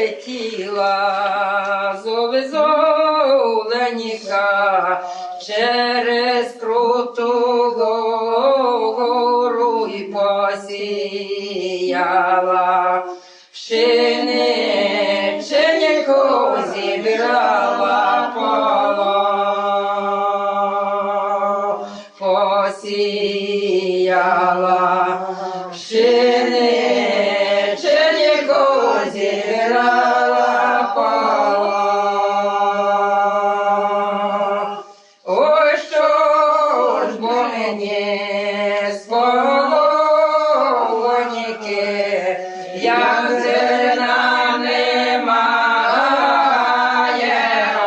летіла зовленіка через круту гору і посіяла пшеничку, зібрала поло, посіяла пшеничку, зібрала поло. Ой, що ж бо мені з полоніки, як зерна немає,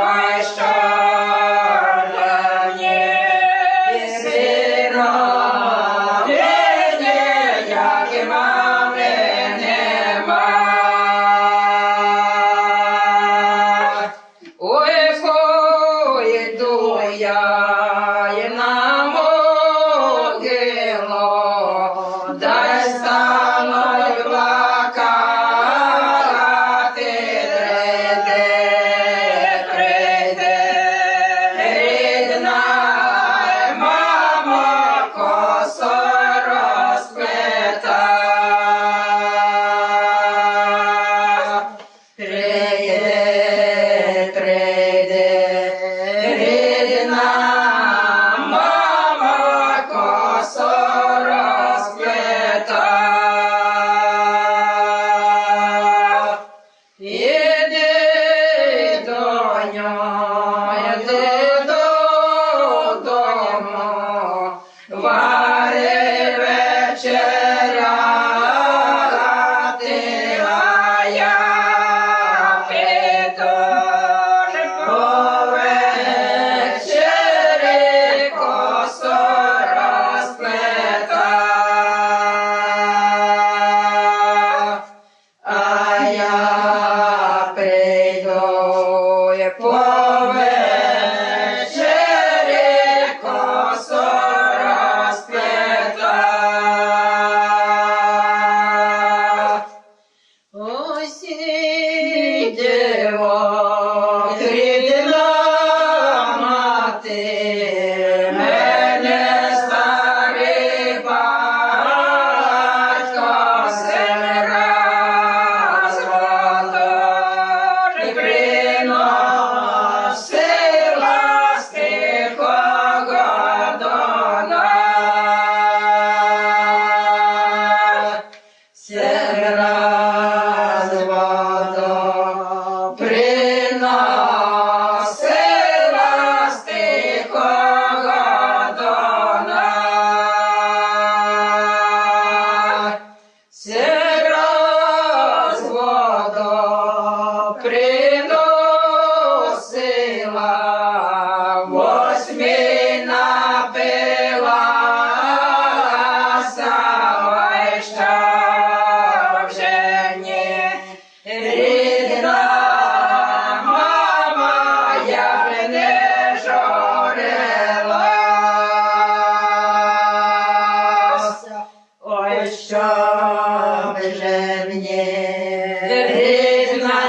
ой, що ж мені сина, як і мами нема. Ой, пойду я й на могилу, дай стануть плакати, прийде рідна мама, косо розплета. Прийде рідна мама, косо розплета. Іди, доню, іди додому, вари вечеряти, а я піду повечері, косо розплета. А я прийду й повечері, косо розплета. Ось дівок, рідна мати, мене старий батько син раз водою приносила з тихого Дона. Син раз воду приносила з тихого Дона. Син раз воду приносила, восьмій напилася, ой, що вже ні, рідна мама, я б не журилася. Ой, що вже мені, рідна